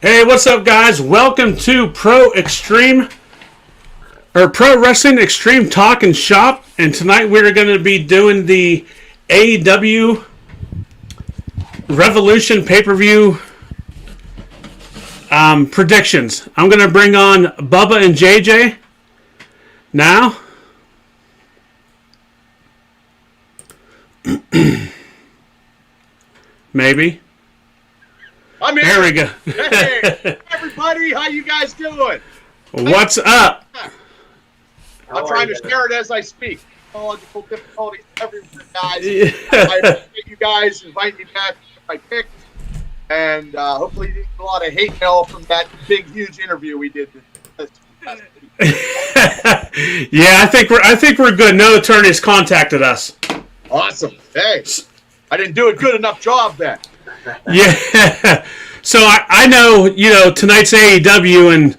Hey, what's up, guys? Welcome to Pro Wrestling Extreme Talk and Shop. And tonight we're going to be doing the AEW Revolution pay-per-view predictions. I'm going to bring on Bubba and JJ now. Maybe. I'm here. There we go. Hey, everybody, how you guys doing? What's up? I'm trying to share it as I speak. Technological difficulties everywhere, guys. I appreciate you guys inviting me back to my pick, and hopefully you didn't get a lot of hate mail from that big, huge interview we did. Yeah, I think we're good. No attorneys contacted us. Awesome. Hey, I didn't do a good enough job then. Yeah. So I know, tonight's AEW and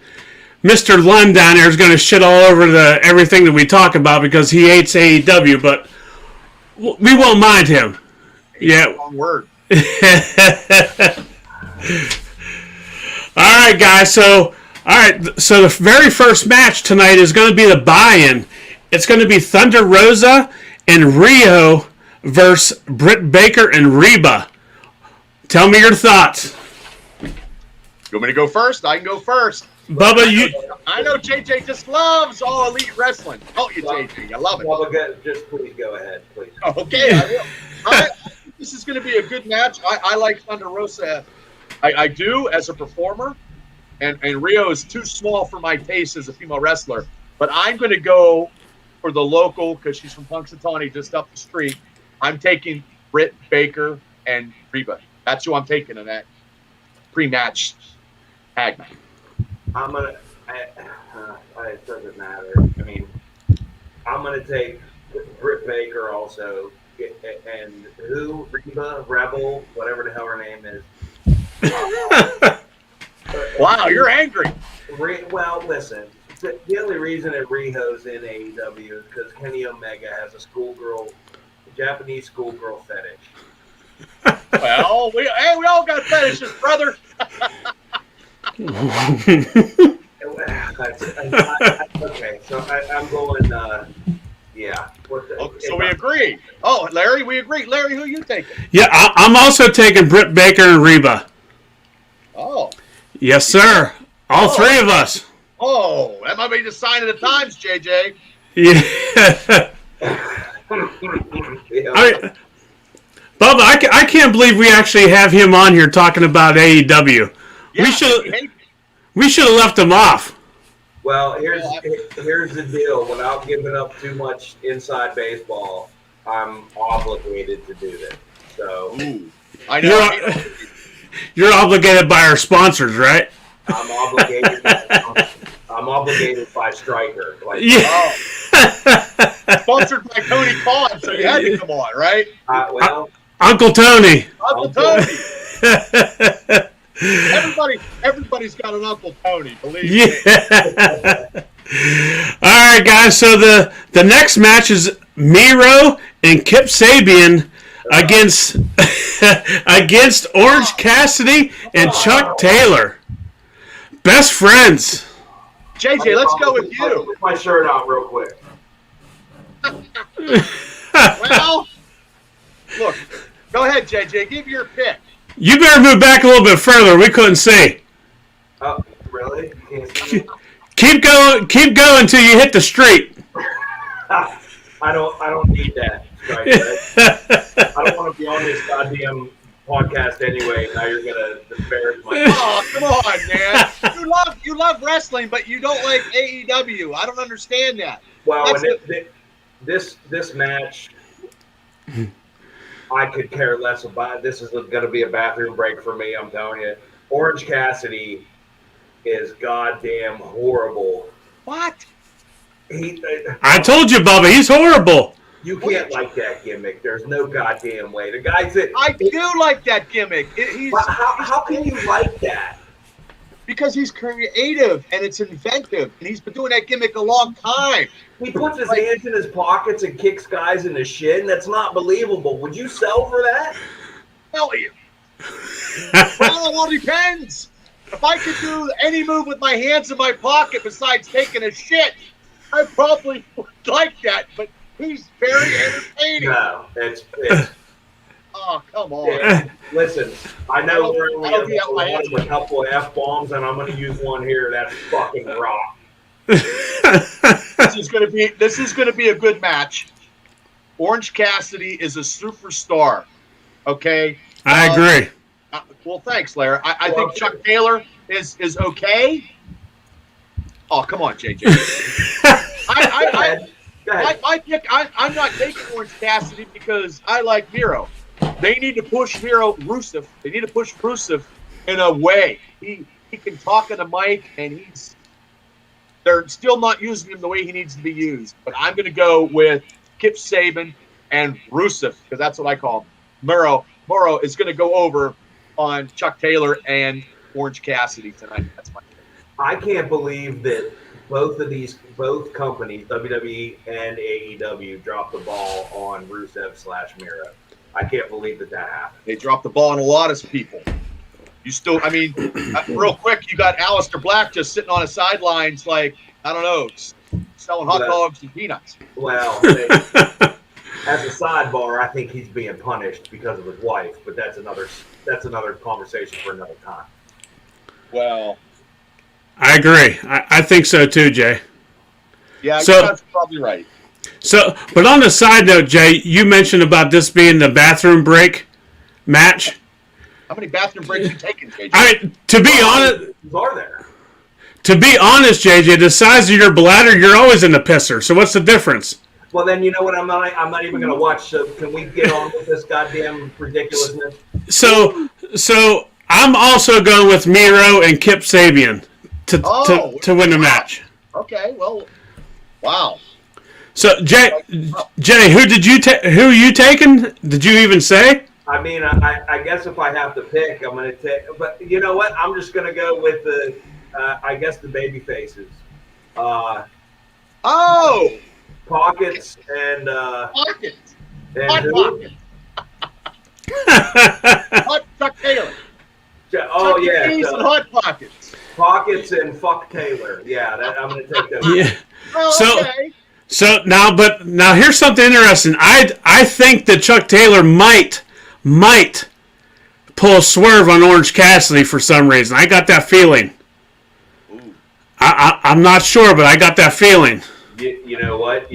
Mr. Lund down there is going to shit all over everything that we talk about because he hates AEW, but we won't mind him. Yeah. Wrong word. All right, guys. So the very first match tonight is going to be the buy-in. It's going to be Thunder Rosa and Rio versus Britt Baker and Reba. Tell me your thoughts. You want me to go first? I can go first. Bubba, I know JJ just loves all elite wrestling. Oh, you JJ, I love it. Bubba, just please go ahead, please. Okay, I will. This is going to be a good match. I like Thunder Rosa. I do as a performer, and Rio is too small for my taste as a female wrestler. But I'm going to go for the local because she's from Punxsutawney, just up the street. I'm taking Britt Baker and Reba. That's who I'm taking in that pre-match tag match. It doesn't matter. I mean, I'm gonna take Britt Baker also, and who? Reba, Rebel, whatever the hell her name is. Wow, you're angry. Well, listen. The only reason that Riho's in AEW is because Kenny Omega has a Japanese schoolgirl fetish. Well, we all got fetishes, brother. Okay, so I'm going. Yeah. So we agree. Oh, Larry, we agree. Larry, who are you taking? Yeah, I'm also taking Britt Baker and Reba. Oh. Yes, sir. All three of us. Oh, that might be the sign of the times, JJ. Yeah. Bubba, I can't believe we actually have him on here talking about AEW. Yeah, we should have left him off. Well, here's the deal. Without giving up too much inside baseball, I'm obligated to do this. So I know you're obligated by our sponsors, right? I'm obligated. I'm obligated by Stryker. Sponsored by Tony Khan, so you had to come on, right? Well, Uncle Tony. Uncle Tony. Everybody's got an Uncle Tony, believe me. All right, guys. So the next match is Miro and Kip Sabian against Orange Cassidy and Chuck Taylor. Best friends. JJ, let's go with you. Put my shirt out real quick. Well, look, go ahead, JJ. Give your pick. You better move back a little bit further. We couldn't see. Oh, really? Keep going until you hit the street. I don't need that. Right? I don't want to be on this goddamn podcast anyway. Now you're gonna disparage my. Oh, come on, man! You love wrestling, but you don't like AEW. I don't understand that. Well, this match, I could care less about. This is going to be a bathroom break for me. I'm telling you, Orange Cassidy is goddamn horrible. What? I told you, Bubba, he's horrible. You can't like that gimmick. There's no goddamn way. The guy said, I do like that gimmick. How can you like that? Because he's creative and it's inventive, and he's been doing that gimmick a long time. He puts his hands in his pockets and kicks guys in the shin. That's not believable. Would you sell for that? Well, it all depends. If I could do any move with my hands in my pocket besides taking a shit, I probably would like that. But he's very entertaining. No, it's oh, come on. yeah. Listen, I know we're only I'll be out my a couple of F-bombs, and I'm going to use one here. That's fucking rock. This is going to be a good match. Orange Cassidy is a superstar. Okay. I agree. Well, thanks, Larry. I think Chuck Taylor is okay. Oh, come on, JJ. My pick. I'm not taking Orange Cassidy because I like Miro. They need to push Rusev. They need to push Rusev in a way. He can talk in a mic, and they're still not using him the way he needs to be used. But I'm going to go with Kip Sabian and Rusev because that's what I call him. Moro is going to go over on Chuck Taylor and Orange Cassidy tonight. That's my pick. I can't believe that both companies, WWE and AEW, dropped the ball on Rusev/Miro. I can't believe that happened. They dropped the ball on a lot of people. You still, real quick, you got Aleister Black just sitting on the sidelines like, I don't know, selling hot dogs and peanuts. Well, as a sidebar, I think he's being punished because of his wife, but that's another conversation for another time. Well, I agree. I think so too, Jay. Yeah, that's probably right. So, but on the side note, Jay, you mentioned about this being the bathroom break match. How many bathroom breaks you taking, JJ? To be honest, are there? To be honest, JJ, the size of your bladder, you're always in the pisser. So what's the difference? Well, then you know what? I'm not even going to watch. So can we get on with this goddamn ridiculousness? So I'm also going with Miro and Kip Sabian to win the match. Okay, well, wow. So Jay, who you taking? Did you even say? I mean, I guess if I have to pick, I'm going to take. But you know what? I'm just going to go with the baby faces. Pockets and Pockets. And Hot who? Pockets. Hot Chuck Taylor. Oh Chuck yeah, and Hot Pockets. Pockets and fuck Taylor. Yeah, I'm going to take those. Yeah. Oh, okay. So now here's something interesting. I think that Chuck Taylor might pull a swerve on Orange Cassidy for some reason. I got that feeling. I'm not sure, but I got that feeling. You know what?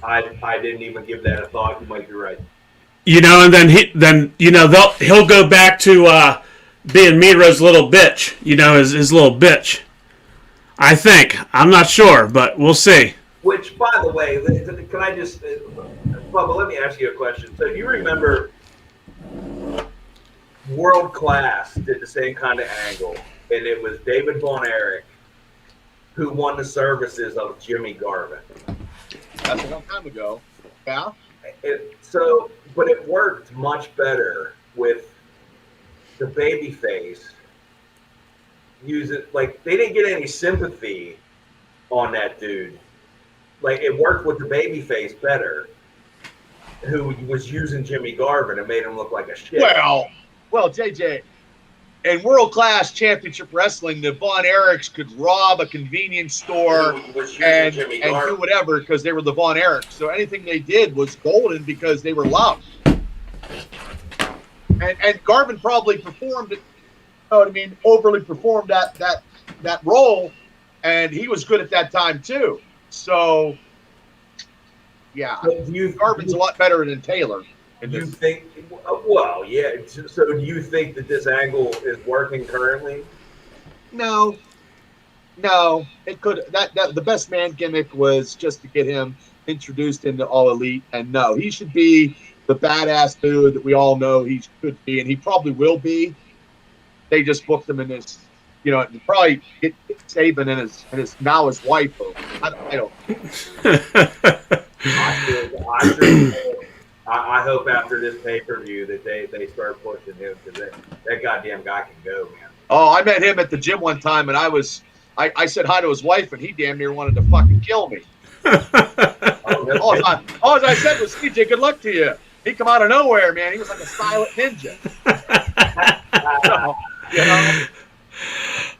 I didn't even give that a thought. You might be right. And then he'll go back to being Miro's little bitch. His little bitch. I think. I'm not sure, but we'll see. Which, by the way, can I just, Bubba, let me ask you a question. So, do you remember World Class did the same kind of angle, and it was David Von Erich who won the services of Jimmy Garvin? That's a long time ago. Yeah. But it worked much better with the babyface. They didn't get any sympathy on that dude. Like, it worked with the babyface better, who was using Jimmy Garvin and made him look like a shit. Well, JJ, in World Class Championship Wrestling, the Von Erichs could rob a convenience store and do whatever because they were the Von Erichs. So anything they did was golden because they were loved. And Garvin probably performed it. Overly performed that role, and he was good at that time too. So, yeah, Garvin's a lot better than Taylor. You think? Well, yeah. So, do you think that this angle is working currently? No. It could. That the best man gimmick was just to get him introduced into All Elite, and no, he should be the badass dude that we all know he could be, and he probably will be. They just booked him in this. Probably get Saban and his now his wife. I don't. I hope after this pay-per-view that they start pushing him because that goddamn guy can go, man. Oh, I met him at the gym one time, and I said hi to his wife, and he damn near wanted to fucking kill me. All I said was, CJ, good luck to you. He come out of nowhere, man. He was like a silent ninja.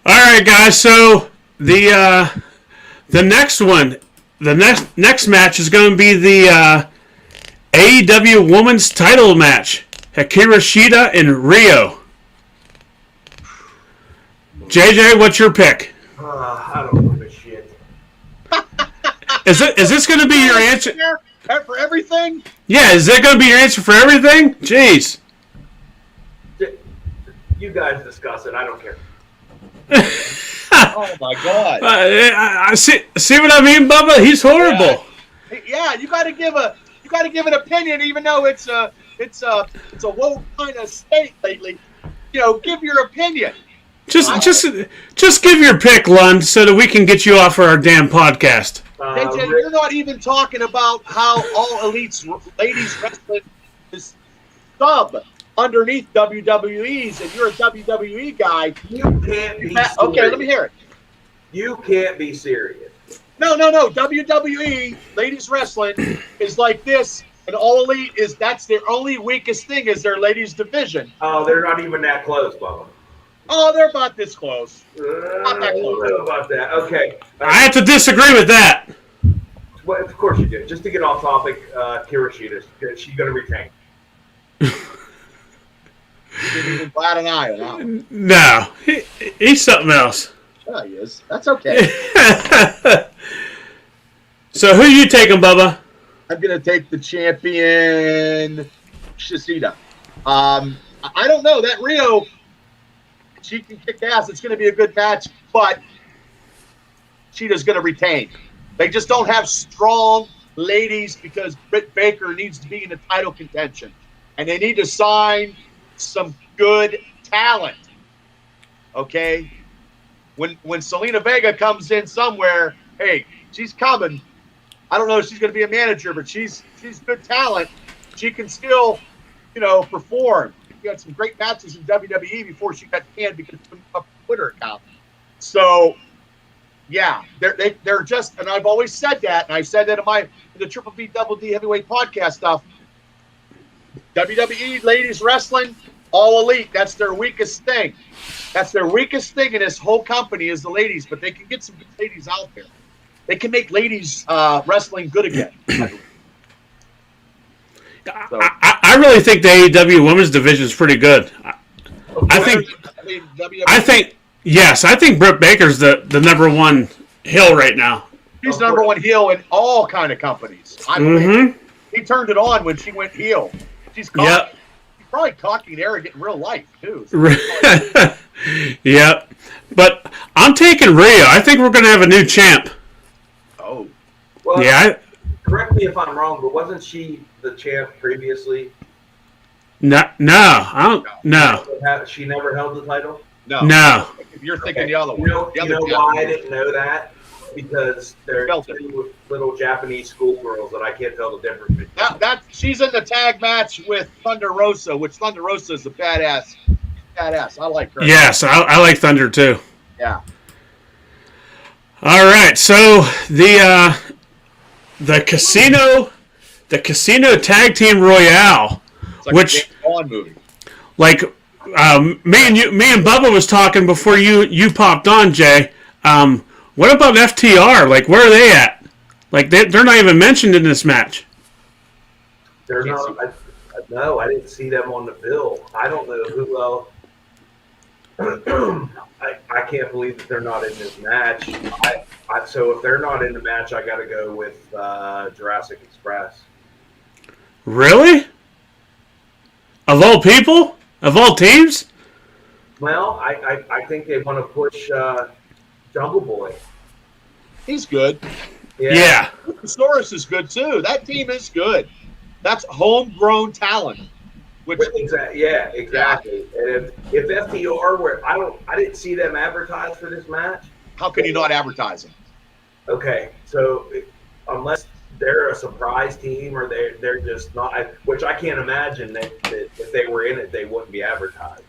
All right, guys. So the next one, the next match is going to be the AEW Women's Title match. Hikaru Shida and Rio. JJ, what's your pick? I don't give a shit. Is this going to be your answer for everything? Yeah, is that going to be your answer for everything? Jeez. You guys discuss it. I don't care. Oh my God! I see what I mean, Bubba. He's horrible. Yeah, you got to give an opinion, even though it's a woke kind of state lately. Give your opinion. Just give your pick, Lund, so that we can get you off our damn podcast. JJ, you're not even talking about how All Elite's ladies wrestling is sub underneath WWE's, and you're a WWE guy. You can't be serious. Okay, let me hear it. You can't be serious. No. WWE ladies wrestling is like this, and All Elite that's their only weakest thing is their ladies division. Oh, they're not even that close, Bubba. Oh, they're about this close. Not that I close. don't know about that. Okay. I have to disagree with that. Well, of course you do. Just to get off topic, Hikaru Shida, she's going to retain. You didn't even bat an eye on that. No, he's something else. Yeah, he is. That's okay. So who are you taking, Bubba? I'm going to take the champion, Shida. I don't know. That Rio, she can kick ass. It's going to be a good match, but Shida's going to retain. They just don't have strong ladies because Britt Baker needs to be in the title contention. And they need to sign some good talent. Okay? When Selena Vega comes in somewhere, hey, she's coming. I don't know if she's going to be a manager, but she's good talent. She can still, perform. She had some great matches in WWE before she got canned because of a Twitter account. So, yeah, they're just, and I've always said that, and I said that in the Triple B Double D Heavyweight Podcast stuff. WWE ladies wrestling, All Elite, that's their weakest thing. That's their weakest thing in this whole company is the ladies, but they can get some good ladies out there. They can make ladies wrestling good again. I really think the AEW women's division is pretty good. I think Britt Baker's the number one heel right now. She's number one heel in all kind of companies. I believe. He turned it on when she went heel. She's cocky. Yep. She's probably cocky and arrogant in real life too. Yep. But I'm taking Rhea. I think we're going to have a new champ. Oh. Well, yeah. Correct me if I'm wrong, but wasn't she the champ previously? No. I don't. No. She never held the title? No. If you're thinking the other one. You know why I didn't know that? Because they're two little Japanese schoolgirls that I can't tell the difference between. She's in the tag match with Thunder Rosa, which Thunder Rosa is a badass. I like her. Yes, I like Thunder too. Yeah. All right, so the casino tag team royale, It's like which a James Bond movie. like me and Bubba was talking before you popped on, Jay. What about FTR? Like, where are they at? Like, they're not even mentioned in this match. They're not. No, I didn't see them on the bill. I don't know who else. I can't believe that they're not in this match. So if they're not in the match, I got to go with Jurassic Express. Really? Of all people? Of all teams? Well, I think they want to push Jungle Boy. He's good. Yeah. Luchasaurus is good too. That team is good. That's homegrown talent. Exactly. And if FTR were, I didn't see them advertised for this match. How can you not advertise them? Okay, so unless they're a surprise team or they're just not, which I can't imagine that if they were in it, they wouldn't be advertised.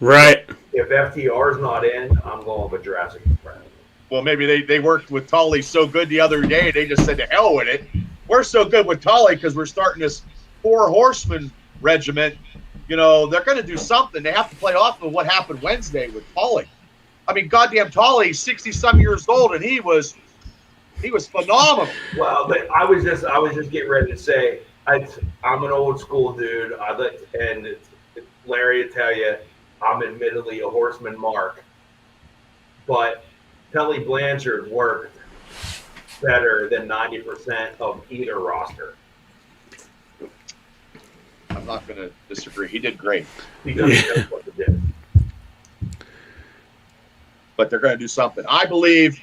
Right. If FTR is not in, I'm going with Jurassic Express. Well, maybe they worked with Tully so good the other day, they just said to hell with it. We're so good with Tully because we're starting this 4 horseman regiment. They're going to do something. They have to play off of what happened Wednesday with Tully. I mean, goddamn Tolly, 60-some years old, and he was phenomenal. Well, but I was just getting ready to say I'm an old school dude. And Larry will tell you I'm admittedly a horseman mark, but Tully Blanchard worked better than 90% of either roster. I'm not going to disagree. He did great. He doesn't know what to do. But they're going to do something. I believe.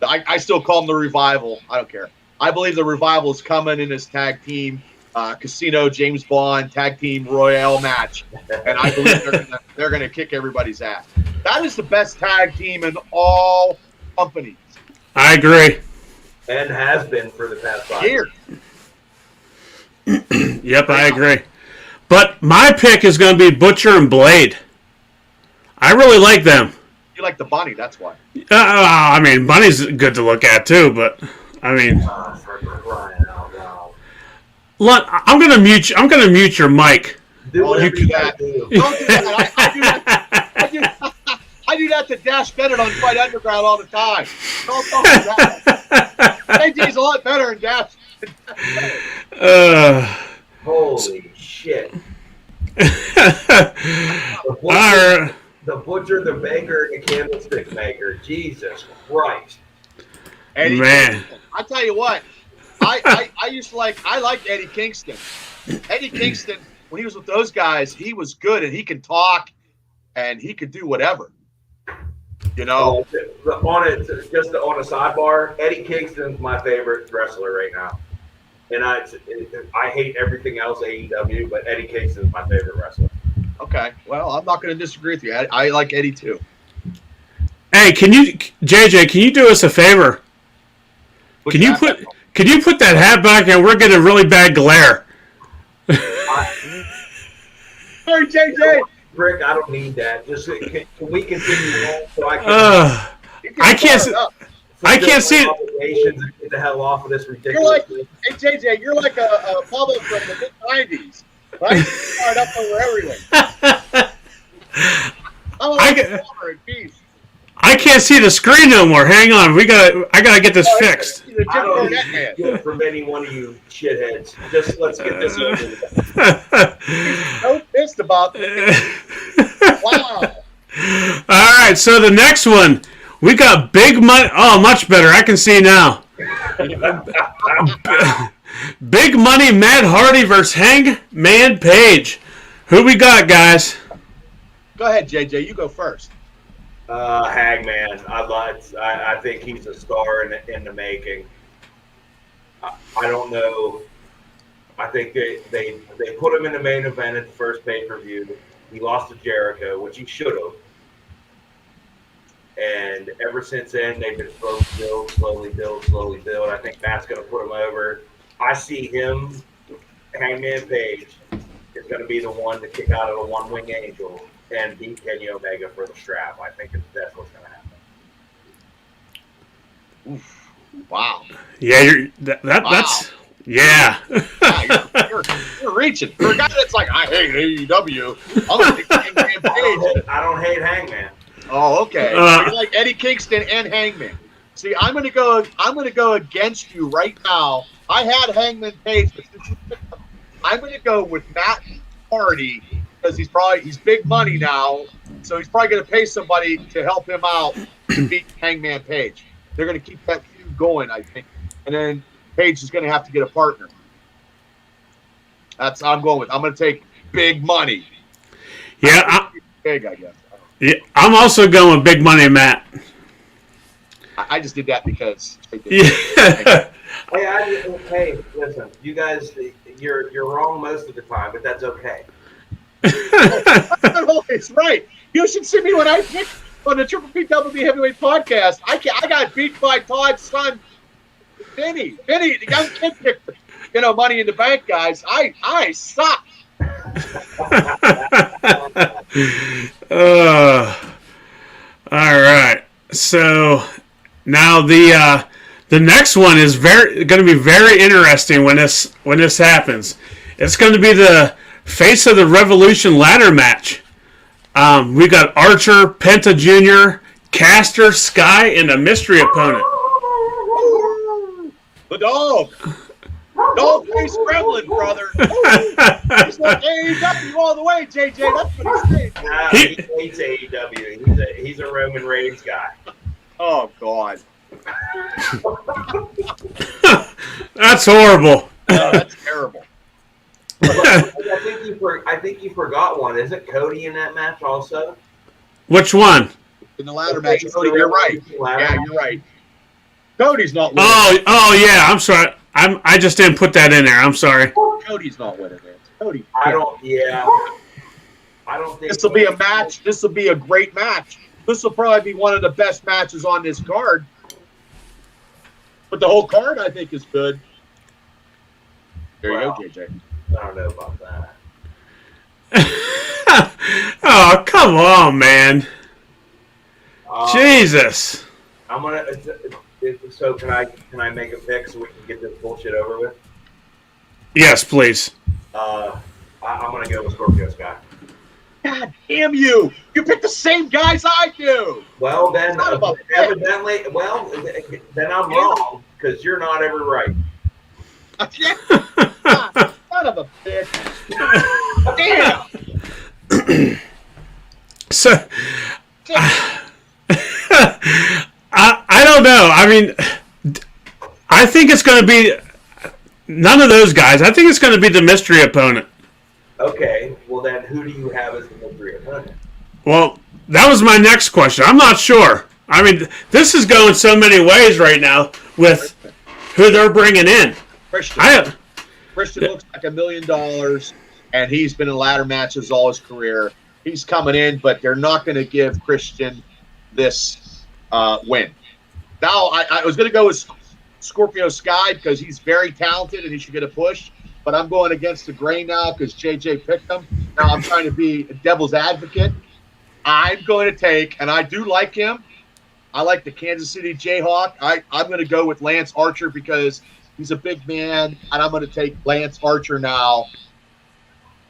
I still call them the Revival. I don't care. I believe the Revival is coming in this tag team Casino James Bond tag team Royale match, and I believe they're going to kick everybody's ass. That is the best tag team in all companies. I agree. And has been for the past 5 years. Yep, I agree. But my pick is going to be Butcher and Blade. I really like them. You like the Bunny, that's why. I mean, Bunny's good to look at too, but I mean, Lund, I'm going to mute you. I'm going to mute your mic. Don't do that. Don't do that. I do that to Dash Bennett on Fight Underground all the time. Don't do that. AJ's a lot better than Dash. Holy shit. The butcher, the baker, and the candlestick maker. Jesus Christ. Eddie Man. Kingston. I tell you what, I liked Eddie Kingston. Eddie Kingston, when he was with those guys, he was good and he can talk and he could do whatever. You know? On a sidebar, Eddie Kingston's my favorite wrestler right now. And I hate everything else AEW, but Eddie Kingston's my favorite wrestler. Okay, well, I'm not going to disagree with you. I like Eddie too. Hey, JJ, can you do us a favor? Can you put that hat back and we're getting a really bad glare? Sorry, JJ. Rick, I don't need that. Just can we continue on so I can't see it. Get the hell off of this ridiculous. Hey JJ, you're like a public from the mid-90s. Right? Fired up over everything. I can't see the screen no more. Hang on, I gotta get this fixed. I don't need to do it from any one of you shitheads. Just let's get this over with. He's so pissed about this. Wow. All right, so the next one, we got Big Money. Oh, much better. I can see now. Big Money Matt Hardy versus Hangman Page. Who we got, guys? Go ahead, JJ. You go first. Hangman. I think he's a star in the making. I don't know. I think they put him in the main event at the first pay-per-view. He lost to Jericho, which he should have. And ever since then, they've been slowly build. I think Matt's going to put him over. I see him, Hangman Page, is going to be the one to kick out of the one-wing angel and beat Kenny Omega for the strap. I think that's what's going to happen. Oof. Wow. Yeah, that's yeah. You're reaching for a guy that's like, I hate AEW. I'm gonna pick Hangman Page. I don't hate Hangman. Oh, okay. So you like Eddie Kingston and Hangman. See, I'm gonna go against you right now. I had Hangman Page, but I'm gonna go with Matt Hardy because he's big money now, so he's probably gonna pay somebody to help him out to beat Hangman Page. They're gonna keep that feud going, I think, and then Page is gonna have to get a partner. That's what I'm going with. I'm gonna take big money. Yeah, big, I guess. Yeah, I'm also going with Big Money Matt. I just did that because. Yeah. Hey, listen, you guys, you're wrong most of the time, but that's okay. It's right. You should see me when I picked on the Triple PWB Heavyweight Podcast. I got beat by Todd's son, Vinny, the young kid picked, Money in the Bank, guys. I suck. All right. So now the next one is going to be very interesting when this happens. It's going to be the Face of the Revolution ladder match. We got Archer, Penta Jr., Caster, Sky, and a mystery opponent. The dog. Dog face gremlin, brother. He's like AEW all the way, JJ. That's what he's saying. He hates AEW. He's a Roman Reigns guy. Oh, God. That's horrible. That's terrible. I think you forgot one. Isn't Cody in that match also? Which one? In the ladder match, Cody, you're right. Yeah, you're right. Cody's not winning. Oh yeah. I'm sorry. I just didn't put that in there. I'm sorry. Cody's not winning it. Cody. I don't think This will be a match. This will be a great match. This will probably be one of the best matches on this card. But the whole card, I think, is good. There you go, JJ. I don't know about that. Oh, come on, man. Jesus. I'm gonna. So can I make a pick so we can get this bullshit over with? Yes, please. I'm gonna go with Scorpio Sky. God damn you! You picked the same guys I do. Well, then evidently, then I'm wrong because you're not ever right. Son of a bitch! Damn. So, I don't know. I mean, I think it's going to be none of those guys. I think it's going to be the mystery opponent. Okay, well then, who do you have as the mystery opponent? Well, that was my next question. I'm not sure. I mean, this is going so many ways right now with who they're bringing in. Christian looks like $1 million, and he's been in ladder matches all his career. He's coming in, but they're not going to give Christian this win. Now, I was going to go with Scorpio Sky because he's very talented and he should get a push, but I'm going against the grain now because JJ picked him. Now I'm trying to be a devil's advocate. I'm going to take, and I do like him, I like the Kansas City Jayhawk. I'm going to go with Lance Archer because he's a big man, and I'm going to take Lance Archer now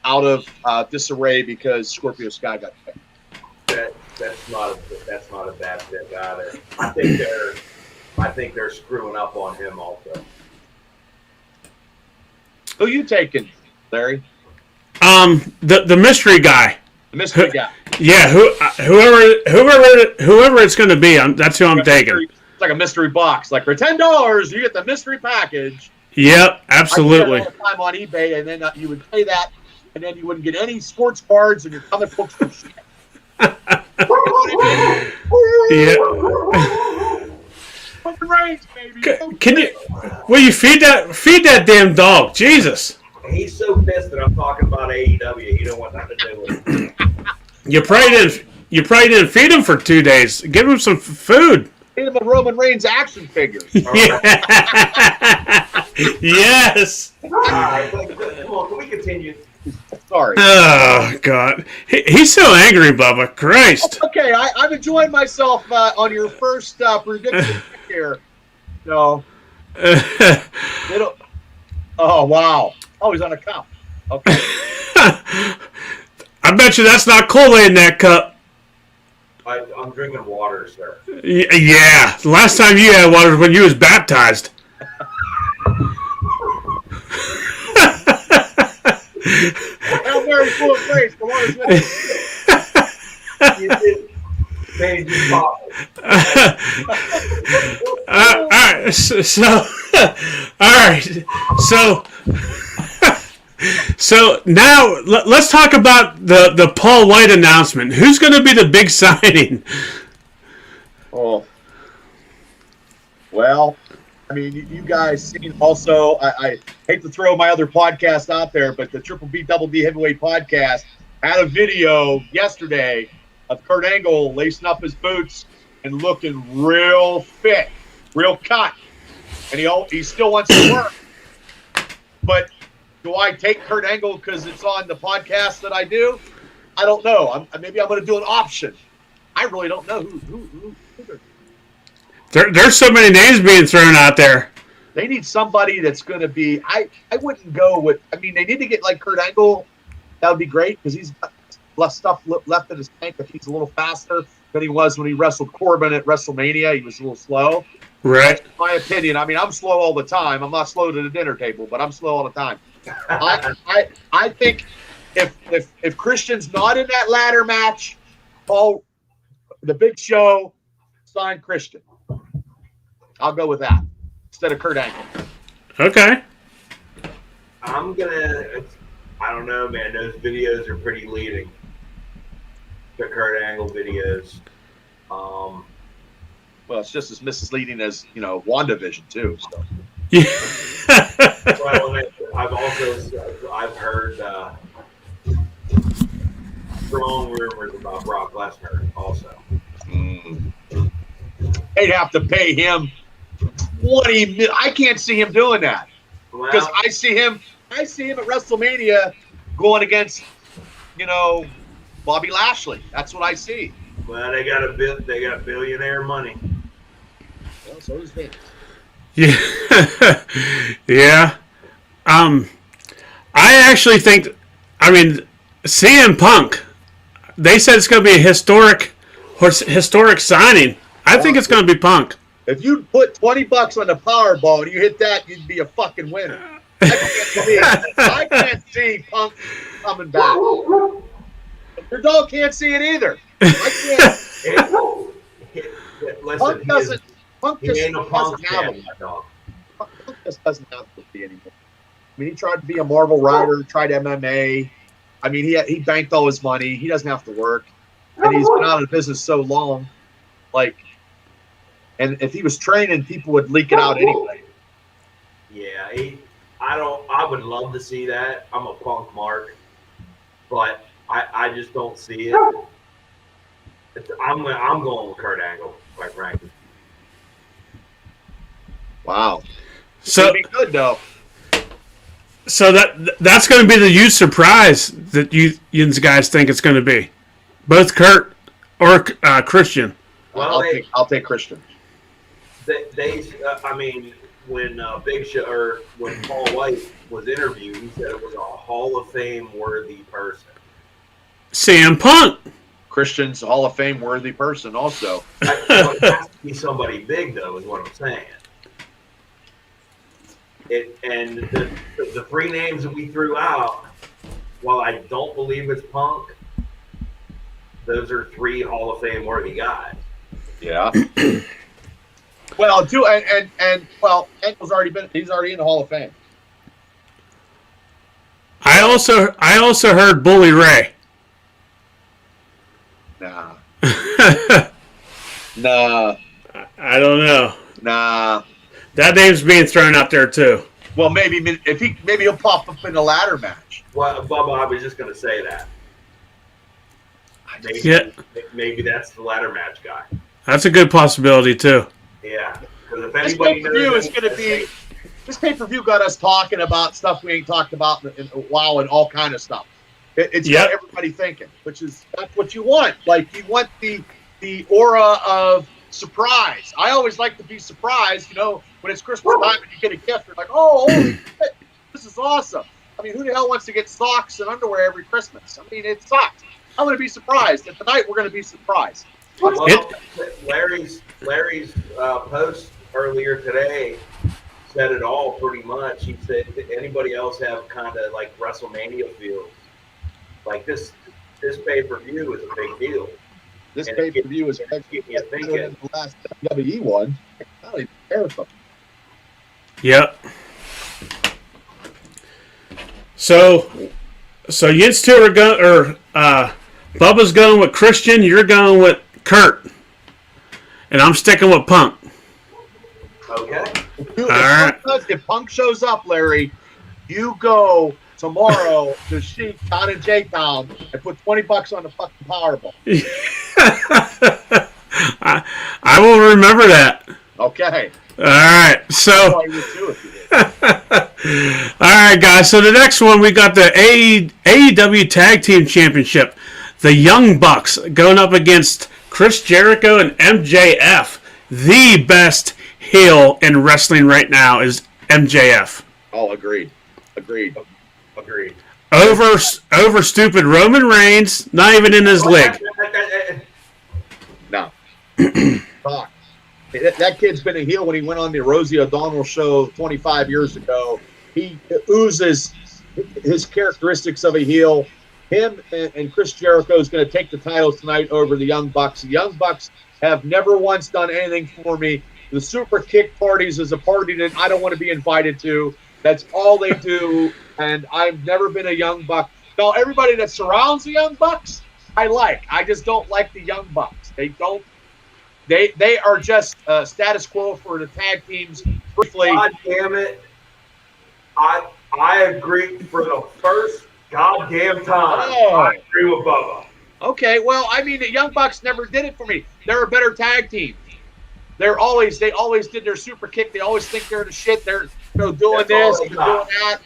out of disarray because Scorpio Sky got picked. That's not a bad pick either. I think they're screwing up on him also. Who you taking, Larry? The mystery guy. The mystery guy. Yeah, whoever it's going to be, that's who I'm taking. It's like a mystery box. Like for $10, you get the mystery package. Yep, absolutely. I do that all the time on eBay, and then you would pay that, and then you wouldn't get any sports cards and your comic books for shit. Yeah. Range, baby. Can you? Will you feed that damn dog? Jesus. He's so pissed that I'm talking about AEW. He don't want nothing to do with it. You probably didn't feed him for 2 days. Give him some food. Feed him a Roman Reigns action figure. Yes. All right, come on, can we continue? Sorry. Oh God, he's so angry, Bubba. Christ. Okay, I'm enjoying myself on your first prediction here. So, oh wow! Oh, he's on a cup. Okay. I bet you that's not Kool-Aid in that cup. I'm drinking water, sir. Yeah, the last time you had water was when you was baptized. I'm very full of praise. The water's all right, so now let's talk about the Paul White announcement. Who's going to be the big signing? Oh, well, I mean, you guys seen also. I hate to throw my other podcast out there, but the Triple B Double D Heavyweight Podcast had a video yesterday of Kurt Angle lacing up his boots and looking real fit, real cut, and he still wants to work. But do I take Kurt Angle because it's on the podcast that I do? I don't know. Maybe I'm going to do an option. I really don't know who There's so many names being thrown out there. They need somebody that's going to be. I wouldn't go with. I mean, they need to get like Kurt Angle. That would be great because he's got less stuff left in his tank. If he's a little faster, than he was when he wrestled Corbin at WrestleMania. He was a little slow. Right. That's my opinion. I mean, I'm slow all the time. I'm not slow to the dinner table, but I'm slow all the time. I think if Christian's not in that ladder match, call the Big Show, sign Christian. I'll go with that instead of Kurt Angle. Okay. I don't know, man. Those videos are pretty leading. The Kurt Angle videos. Well, it's just as misleading as WandaVision too. So. Yeah. Well, I've heard strong rumors about Brock Lesnar also. They'd have to pay him $20 million. I can't see him doing that because I see him at WrestleMania going against, Bobby Lashley. That's what I see. Well, they got billionaire money. Well, so does Vince. Yeah. Yeah. I actually think, CM Punk, they said it's going to be a historic signing. I think it's going to be Punk. If you put $20 on the Powerball and you hit that, you'd be a fucking winner. I can't see Punk coming back. Your dog can't see it either. I can't. Listen, Punk just ain't a Punk doesn't have fan, it. dog. Punk just doesn't have it anymore. I mean, he tried to be a Marvel writer, tried MMA. I mean, he banked all his money. He doesn't have to work, and he's been out of the business so long. And if he was training, people would leak it out anyway. Yeah, I would love to see that. I'm a Punk mark, but I just don't see it. I'm going with Kurt Angle, quite frankly. Wow. So it'd be good though. So that's going to be the huge surprise that you guys think it's going to be, both Kurt or Christian. Well, I'll take Christian. When Big Show or when Paul White was interviewed, he said it was a Hall of Fame worthy person. CM Punk. Christian's a Hall of Fame worthy person also. It has to be somebody big, though, is what I'm saying. And the three names that we threw out, while I don't believe it's Punk, those are three Hall of Fame worthy guys. Yeah. Well, Angle's he's already in the Hall of Fame. I also heard Bully Ray. Nah. Nah. I don't know. Nah. That name's being thrown out there too. Well, maybe he'll pop up in the ladder match. Well, Bubba, I was just going to say that. Maybe that's the ladder match guy. That's a good possibility too. Yeah, because if This anybody pay-per-view is going to be. This pay-per-view got us talking about stuff we ain't talked about in a while and all kind of stuff. It's got everybody thinking, that's what you want. Like you want the aura of surprise. I always like to be surprised. When it's Christmas time and you get a gift, you're like, oh, holy shit, this is awesome. I mean, who the hell wants to get socks and underwear every Christmas? I mean, it sucks. I'm going to be surprised. And tonight we're going to be surprised. Well, Larry's post earlier today said it all pretty much. He said, did anybody else have kind of like WrestleMania feels? Like this pay-per-view is a big deal. This pay-per-view is a big deal. The last WWE one. I don't even care about it. Yep. So you two are going, Bubba's going with Christian. You're going with Kurt, and I'm sticking with Punk. Okay. If Punk shows up, Larry, you go tomorrow to Chic down in J-Town and put $20 on the fucking Powerball. I will remember that. Okay. All right. So. All right, guys. So the next one, we got the AEW Tag Team Championship. The Young Bucks going up against Chris Jericho and MJF. The best heel in wrestling right now is MJF. Oh, agreed. Over stupid Roman Reigns, not even in his league. Talk. That kid's been a heel when he went on the Rosie O'Donnell show 25 years ago. He oozes his characteristics of a heel. Him and Chris Jericho is going to take the title tonight over the Young Bucks. The Young Bucks have never once done anything for me. The Super Kick parties is a party that I don't want to be invited to. That's all they do, and I've never been a Young Buck. Now, everybody that surrounds the Young Bucks, I like. I just don't like the Young Bucks. They don't. They are just status quo for the tag teams. Briefly, God damn it! I agree for the first goddamn time. Oh. I agree with Bubba. Okay, well, I mean, the Young Bucks never did it for me. They're a better tag team. They always did their super kick. They always think they're the shit. They're doing this, doing that.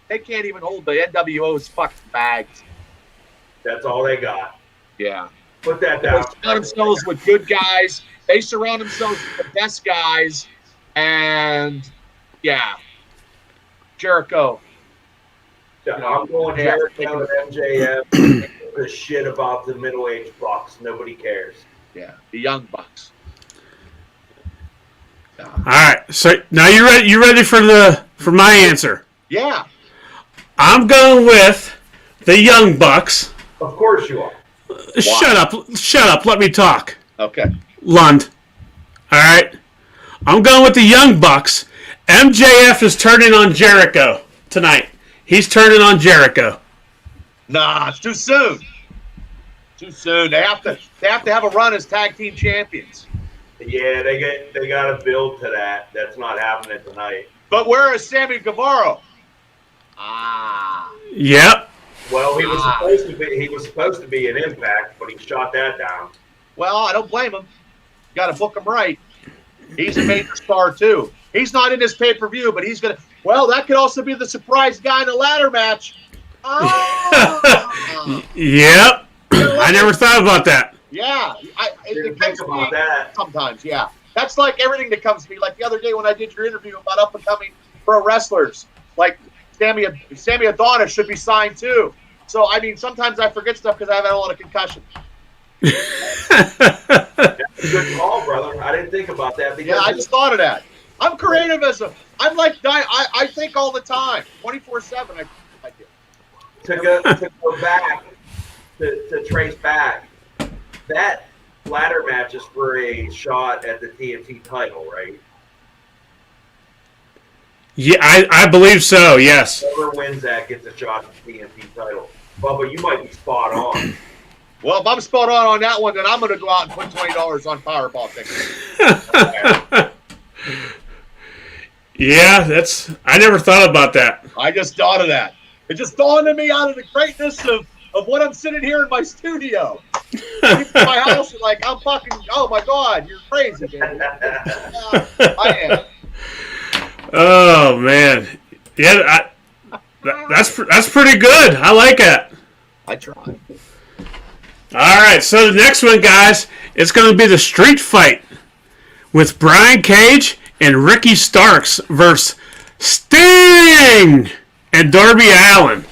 They can't even hold the NWO's fucking bags. That's all they got. Yeah. Put that They down. surround themselves with good guys. They surround themselves with the best guys. And, yeah. Jericho. I'm going Jericho and MJF. The shit about the middle-aged Bucks. Nobody cares. Yeah. The Young Bucks. All right. So now you ready for my answer? Yeah. I'm going with the Young Bucks. Of course you are. Shut up. Let me talk. Okay. Lund. All right. I'm going with the Young Bucks. MJF is turning on Jericho tonight. He's turning on Jericho. Nah, it's too soon. Too soon. They have to have a run as tag team champions. Yeah, they got to build to that. That's not happening tonight. But where is Sammy Guevara? Yep. Well, he was supposed to be an Impact, but he shot that down. Well, I don't blame him. Got to book him right. He's a major star too. He's not in this pay-per-view, but he's gonna. Well, that could also be the surprise guy in the ladder match. Yep. I never thought about that. Yeah, Didn't think about that. Sometimes. Yeah, that's like everything that comes to me. Like the other day when I did your interview about up-and-coming pro wrestlers, like Sammy Adonis should be signed too. So I mean, sometimes I forget stuff because I have had a lot of concussion. That's a good call, brother. I didn't think about that. Yeah, I just thought of that. I'm creative I'm like, I think all the time, 24/7. I do. To go back, to trace back, that ladder match is for a shot at the TNT title, right? Yeah, I believe so. Yes. Whoever wins that gets a shot at the TNT title. Bubba, you might be spot on. Well, if I'm spot on that one, then I'm going to go out and put $20 on Powerball tickets. Yeah, I never thought about that. I just thought of that. It just dawned on me out of the greatness of what I'm sitting here in my studio. My house is like, I'm fucking, oh my God, you're crazy, man. I am. Oh man, yeah, that's pretty good. I like it. I try. All right, so the next one, guys, it's going to be the street fight with Brian Cage and Ricky Starks versus Sting and Darby Allin.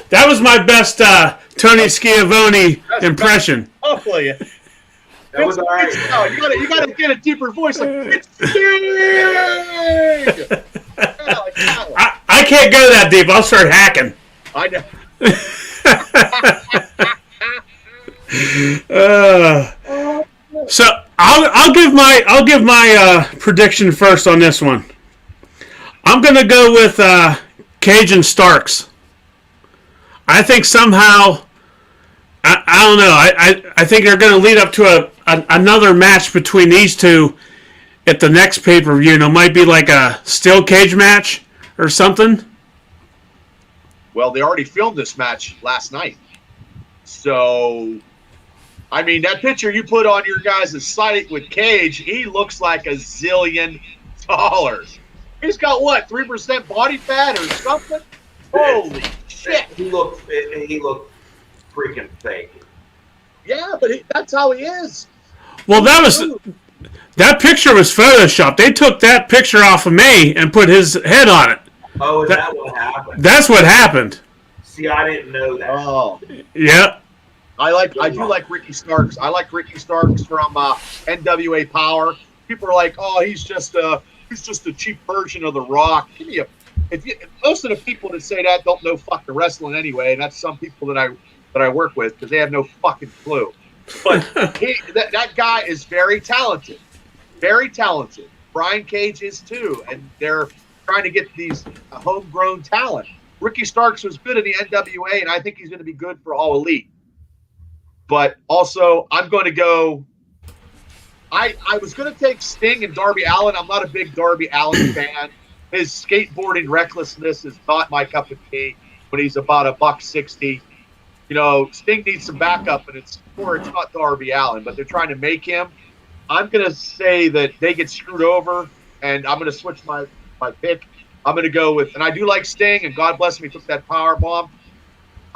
That was my best Tony Schiavone impression. Hopefully. That was all right. No, you gotta get a deeper voice. Like, it's Sting! I can't go that deep. I'll start hacking. I know. So I'll give my prediction first on this one. I'm gonna go with Cage and Starks. I think somehow I don't know. I think they're gonna lead up to another match between these two at the next pay-per-view. And it might be like a steel cage match or something. Well, they already filmed this match last night. So, I mean, that picture you put on your guys' site with Cage, he looks like a zillion dollars. He's got what, 3% body fat or something? Holy shit! He looked freaking fake. Yeah, but that's how he is. Well, that picture was photoshopped. They took that picture off of me and put his head on it. Oh, is that what happened? That's what happened. See, I didn't know that. Oh, Yep. I do like Ricky Starks. I like Ricky Starks from NWA Power. People are like, oh, he's just a cheap version of The Rock. Most of the people that say that don't know fucking wrestling anyway. And that's some people that I work with because they have no fucking clue. But that guy is very talented. Very talented. Brian Cage is too, and they're trying to get these homegrown talent. Ricky Starks was good in the NWA, and I think he's going to be good for All Elite. But also, I'm going to go. I was going to take Sting and Darby Allin. I'm not a big Darby Allin fan. His skateboarding recklessness is not my cup of tea. When he's about $160, Sting needs some backup, and it's not Darby Allin, but they're trying to make him. I'm going to say that they get screwed over, and I'm going to switch my pick. I'm going to go with, and I do like Sting, and God bless him, he took that power bomb.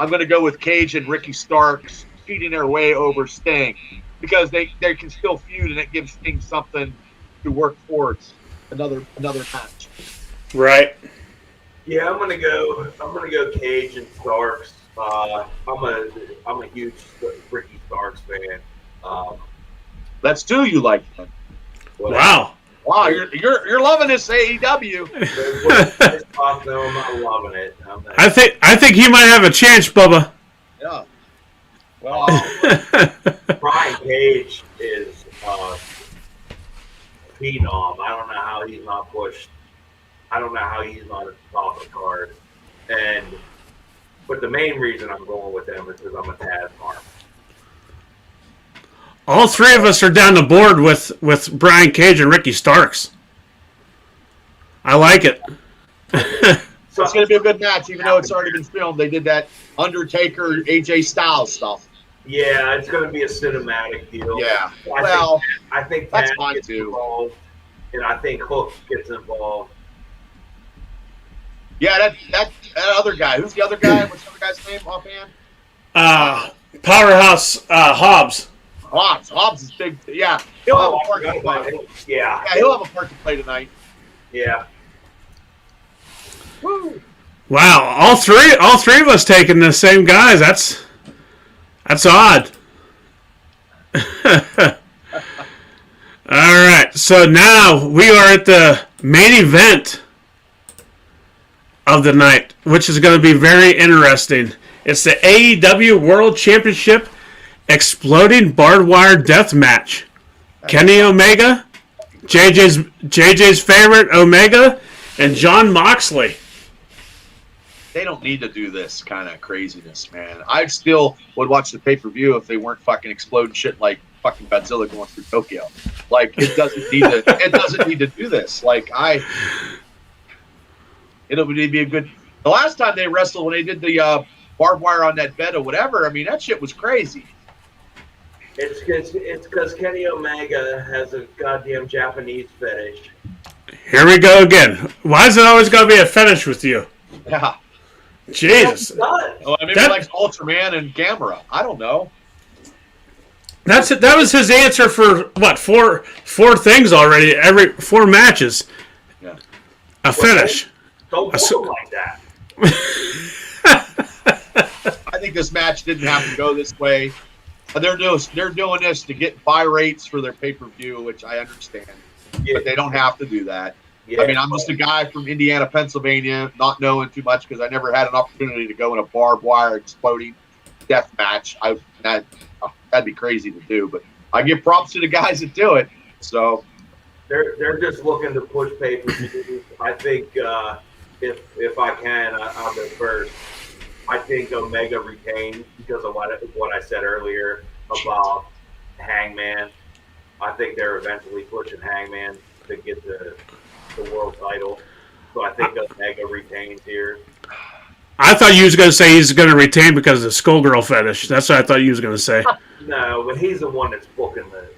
I'm going to go with Cage and Ricky Starks cheating their way over Sting because they can still feud, and it gives Sting something to work towards another match. Right. Yeah, I'm gonna go Cage and Starks. I'm a huge Ricky Starks fan. That's two you like. Wow. Wow, you're loving this AEW. No, I'm not loving it. I think he might have a chance, Bubba. Yeah. Well, Brian Cage is phenom. I don't know how he's not pushed. I don't know how he's not at the top of the card. But the main reason I'm going with him is because I'm a Taz farm. All three of us are down the board with Brian Cage and Ricky Starks. I like it. So it's going to be a good match, even though it's already been filmed. They did that Undertaker, AJ Styles stuff. Yeah, it's going to be a cinematic deal. Yeah. I think that's Taz fine gets too. involved, and I think Hook gets involved. Yeah, that other guy. Who's the other guy? What's the other guy's name offhand? Powerhouse Hobbs. Hobbs is big. Yeah, he'll have a part to play. Yeah, he'll have a part to play tonight. Yeah. Woo. Wow, all three of us taking the same guys. That's odd. All right, so now we are at the main event of the night, which is going to be very interesting. It's the AEW World Championship Exploding Barbed Wire Death Match. Kenny Omega, JJ's favorite Omega, and Jon Moxley. They don't need to do this kind of craziness, man. I still would watch the pay-per-view if they weren't fucking exploding shit like fucking Godzilla going through Tokyo. Like, it doesn't need to. It doesn't need to do this. Like, it'll be a good. The last time they wrestled, when they did the barbed wire on that bed or whatever, I mean, that shit was crazy. It's because Kenny Omega has a goddamn Japanese fetish. Here we go again. Why is it always going to be a fetish with you? Yeah. Jesus. Well, maybe he likes Ultraman and Gamera. I don't know. That's it. That was his answer for what? Four things already. Every 4 matches. Yeah. A finish. Don't put him like that. I think this match didn't have to go this way. They're doing this to get buy rates for their pay-per-view, which I understand. Yeah. But they don't have to do that. Yeah, I mean, I'm just a guy from Indiana, Pennsylvania, not knowing too much because I never had an opportunity to go in a barbed wire exploding death match. That'd be crazy to do, but I give props to the guys that do it. So they're just looking to push pay-per-view. I think if I can, I'll go first. I think Omega retains because of what I said earlier about Hangman. I think they're eventually pushing Hangman to get the world title. So I think Omega retains here. I thought you was going to say he's going to retain because of the Skullgirl fetish. That's what I thought you was going to say. No, but he's the one that's booking the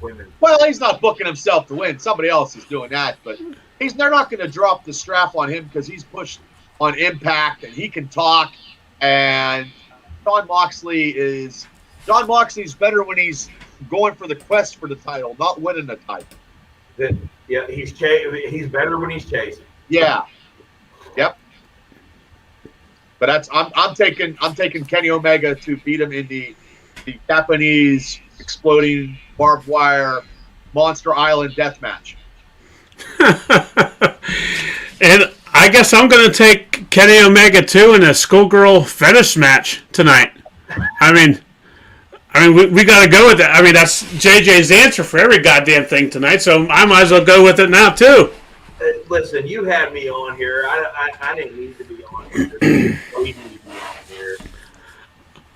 women. Well, he's not booking himself to win. Somebody else is doing that, but they're not going to drop the strap on him because he's pushed on Impact and he can talk. And Jon Moxley's better when he's going for the quest for the title, not winning the title. Yeah, he's better when he's chasing. Yeah. Yep. But I'm taking Kenny Omega to beat him in the Japanese exploding barbed wire Monster Island death match. And I guess I'm going to take Kenny Omega too in a schoolgirl fetish match tonight. I mean, we got to go with that. I mean, that's JJ's answer for every goddamn thing tonight, so I might as well go with it now too. Listen, you had me on here. I didn't need to be on here. We need to be on here.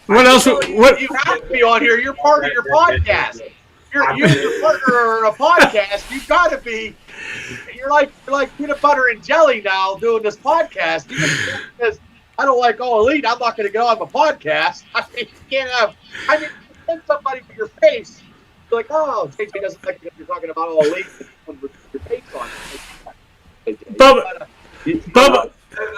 What else? What you have to be on here? You're part of your podcast. You're your partner in a podcast. You've got to be. You're like peanut butter and jelly now doing this podcast. You because I don't like All Elite. I'm not going to go on the podcast. I mean, you can't have. I mean, send somebody to your face. You're like, oh, JJ doesn't like it if you're talking about All Elite with your face on it. Bubba.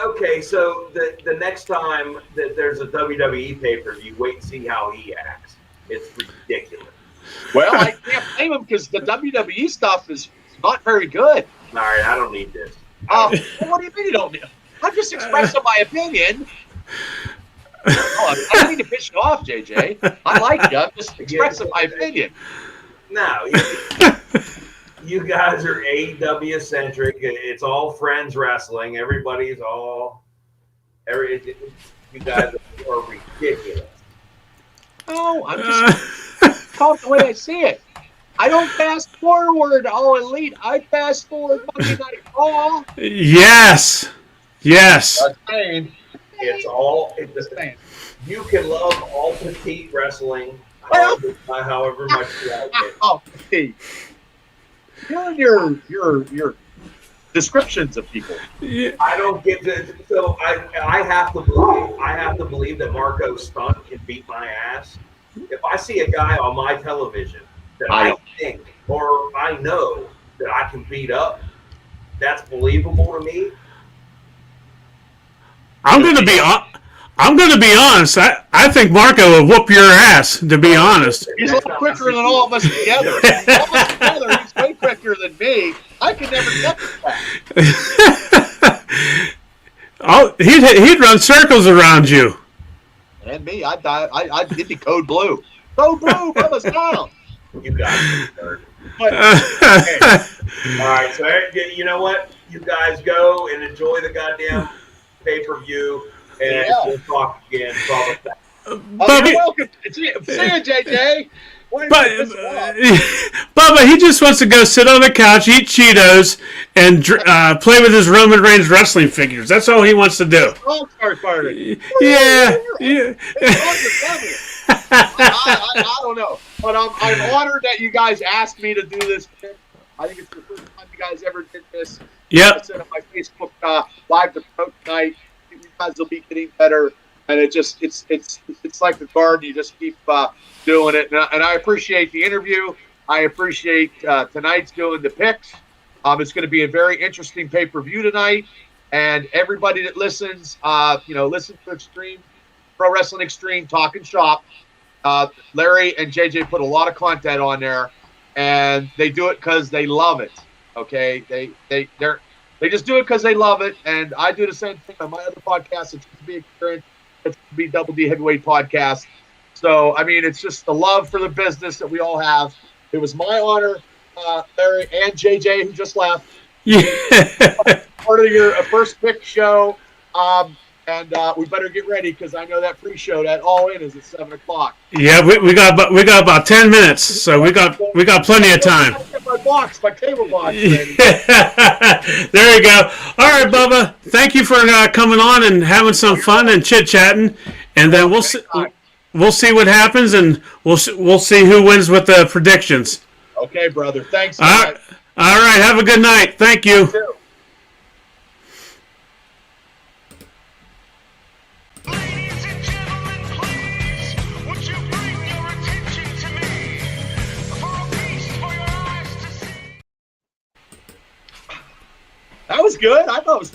Okay, so the next time that there's a WWE pay-per-view, wait and see how he acts. It's ridiculous. Well, I can't blame him because the WWE stuff is not very good. All right, I don't need this. Well, what do you mean you don't need it? I'm just expressing my opinion. I don't mean to piss you off, JJ. I like you. I'm just expressing my opinion. No, you guys are AEW centric. It's all friends wrestling. Everybody's all. You guys are ridiculous. No, I'm just talking the way I see it. I don't fast forward All Elite. I fast forward Monday Night Raw. Yes. It's all. It's the same. You can love all petite wrestling, however much you like it. Oh, petite. Your descriptions of people. I don't get to. So I have to believe that Marco Stunt can beat my ass. If I see a guy on my television that I think or I know that I can beat up, that's believable to me. I'm going to be honest. I think Marco will whoop your ass, to be honest. He's a lot quicker than all of us together. All of us together, he's way quicker than me. I could never get that. He'd run circles around you. And me, I'd give me code blue. Code blue, Bubba's down. You guys are But, all right, so you know what? You guys go and enjoy the goddamn pay-per-view, and we'll talk again. You're welcome. See you, JJ. Bubba, he just wants to go sit on the couch, eat Cheetos, and play with his Roman Reigns wrestling figures. That's all he wants to do. Oh, sorry, party. Yeah. I don't know, but I'm honored that you guys asked me to do this. I think it's the first time you guys ever did this. Yep. I said on my Facebook live to promote tonight. You guys will be getting better, and it's like the garden. You just keep doing it, and I appreciate the interview. I appreciate tonight's doing the picks. It's going to be a very interesting pay-per-view tonight, and everybody that listens, listen to Extreme Pro Wrestling Extreme Talking Shop. Larry and JJ put a lot of content on there, and they do it because they love it. Okay, they just do it because they love it, and I do the same thing on my other podcast. It's to be Experience. It's to be Double D Heavyweight Podcast. So I mean, it's just the love for the business that we all have. It was my honor, Larry and JJ, who just left. Yeah. Part of your first pick show. And we better get ready because I know that pre-show, that All In, is at 7:00. Yeah, we got about 10 minutes, so we got plenty of time. I get my cable box ready. There you go. All right, Bubba. Thank you for coming on and having some fun and chit chatting, and then we'll see what happens, and we'll see who wins with the predictions. Okay, brother. Thanks. All right. Have a good night. Thank you. You too. That was good. I thought it was fun.